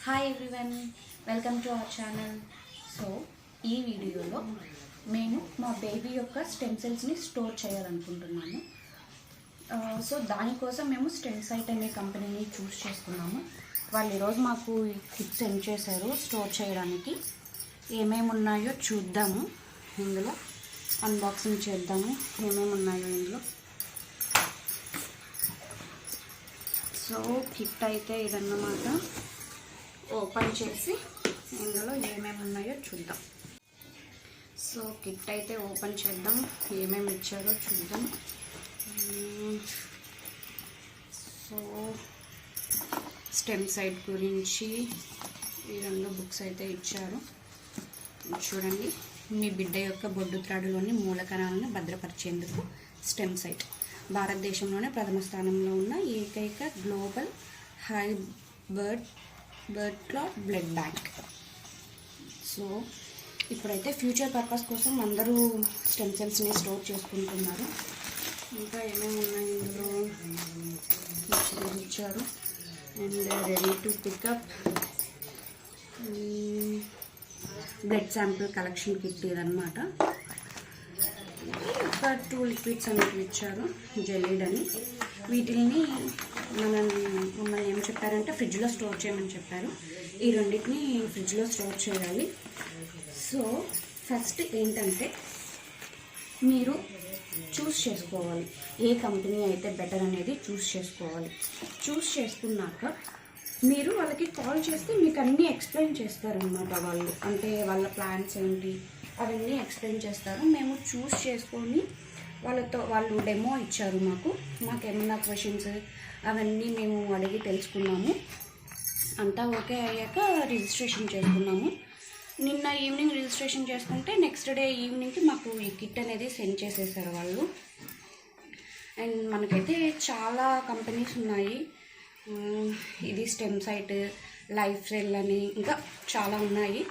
Hi everyone, welcome to our channel. So ఈ వీడియోలో నేను మా బేబీ యొక్క స్టెమ్ సెల్స్ని స్టోర్ చేయాలనుకుంటున్నాను. సో దానికోసం మేము స్టెమ్ సైట్ అనే కంపెనీని చూస్ చేసుకున్నాము. వాళ్ళు ఈరోజు మాకు కిట్ సెండ్ చేశారు స్టోర్ చేయడానికి. ఏమేమి ఉన్నాయో చూద్దాము, ఇందులో అన్బాక్సింగ్ చేద్దాము ఏమేమి ఉన్నాయో ఇందులో. సో కిట్ అయితే ఇదన్నమాట. ఓపెన్ చేసి ఇందులో ఏమేమి ఉన్నాయో చూద్దాం. సో కిట్ అయితే ఓపెన్ చేద్దాం, ఏమేమి ఇచ్చారో చూద్దాం. సో స్టెమ్ సైట్ గురించి ఈ రెండు బుక్స్ అయితే ఇచ్చారు. చూడండి, మీ బిడ్డ యొక్క బొడ్డు త్రాడులోని మూలకణాలను భద్రపరిచేందుకు స్టెమ్ సైట్ భారతదేశంలోనే ప్రథమ స్థానంలో ఉన్న ఏకైక global bird clot blood bank. So ఇప్పుడైతే ఫ్యూచర్ పర్పస్ కోసం అందరూ స్టెమ్ సెల్స్ని స్టోర్ చేసుకుంటున్నారు. ఇంకా ఏమేమి ఉన్నాయి ఇందులో ఇచ్చారు. And ready to pick up blood sample collection kit ఇదన్నమాట. ఒక 2 లిక్విడ్స్ అనేవి ఇచ్చారు, జెల్లీడ్ అని. వీటిని మమ్మల్ని ఏం చెప్పారంటే ఫ్రిడ్జ్లో స్టోర్ చేయమని చెప్పారు. ఈ రెండింటిని ఫ్రిడ్జ్లో స్టోర్ చేయాలి. సో ఫస్ట్ ఏంటంటే మీరు చూస్ చేసుకోవాలి ఏ కంపెనీ అయితే బెటర్ అనేది చూస్ చేసుకోవాలి. చూస్ చేసుకున్నాక మీరు వాళ్ళకి కాల్ చేస్తే మీకు అన్నీ ఎక్స్ప్లెయిన్ చేస్తారనమాట. వాళ్ళు అంటే వాళ్ళ ప్లాన్స్ ఏంటి అవన్నీ ఎక్స్ప్లెయిన్ చేస్తారు. మేము చూస్ చేసుకొని వాళ్ళు డెమో ఇచ్చారు. మాకేమన్నా క్వశ్చన్స్ అవన్నీ మేము అడిగి తెలుసుకున్నాము. అంతా ఓకే అయ్యాక రిజిస్ట్రేషన్ చేసుకున్నాము. నిన్న ఈవినింగ్ రిజిస్ట్రేషన్ చేసుకుంటే నెక్స్ట్ డే ఈవినింగ్కి మాకు ఈ కిట్ అనేది సెండ్ చేసేసారు వాళ్ళు. అండ్ మనకైతే చాలా కంపెనీస్ ఉన్నాయి. ఇది స్టెమ్ సైట్, లైఫ్ సెల్ అని ఇంకా చాలా ఉన్నాయి.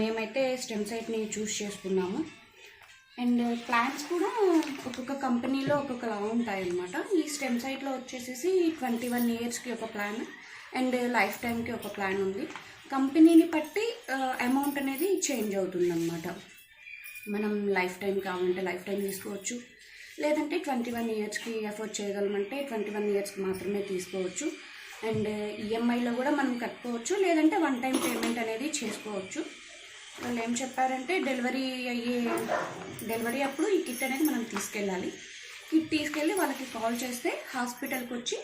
మేమైతే స్టెమ్ సైట్ని చూస్ చేసుకున్నాము. అండ్ ప్లాన్స్ కూడా ఒక్కొక్క కంపెనీలో ఒక్కొక్కలా ఉంటాయన్నమాట. ఈ స్టెమ్ సైట్లో వచ్చేసి 21 ఇయర్స్కి ఒక ప్లాన్ అండ్ లైఫ్ టైంకి ఒక ప్లాన్ ఉంది. కంపెనీని బట్టి అమౌంట్ అనేది చేంజ్ అవుతుందన్నమాట. మనం లైఫ్ టైం కావాలంటే లైఫ్ టైం తీసుకోవచ్చు, లేదంటే 21 ఇయర్స్కి అఫోర్డ్ చేయగలమంటే 21 ఇయర్స్కి మాత్రమే తీసుకోవచ్చు. అండ్ ఈఎంఐలో కూడా మనం కట్టుకోవచ్చు, లేదంటే వన్ టైం పేమెంట్ అనేది చేసుకోవచ్చు. వాళ్ళు ఏం చెప్పారంటే డెలివరీ అప్పుడు ఈ కిట్ అనేది మనం తీసుకెళ్ళాలి. కిట్ తీసుకెళ్ళి వాళ్ళకి కాల్ చేస్తే హాస్పిటల్కి వచ్చి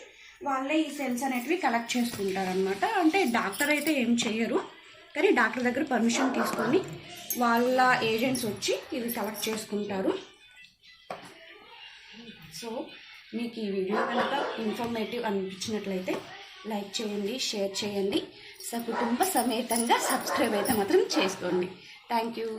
వాళ్ళే ఈ సెల్స్ అనేటివి కలెక్ట్ చేసుకుంటారనమాట. అంటే డాక్టర్ అయితే ఏం చెయ్యరు, కానీ డాక్టర్ దగ్గర పర్మిషన్ తీసుకొని వాళ్ళ ఏజెంట్స్ వచ్చి ఇవి కలెక్ట్ చేసుకుంటారు. సో మీకు ఈ వీడియో కనుక ఇన్ఫర్మేటివ్ అనిపించినట్లయితే లైక్ చేయండి, షేర్ చేయండి, సకుటుంబ సమేతంగా సబ్స్క్రైబ్ అయితే మాత్రం చేసుకోండి. Thank you.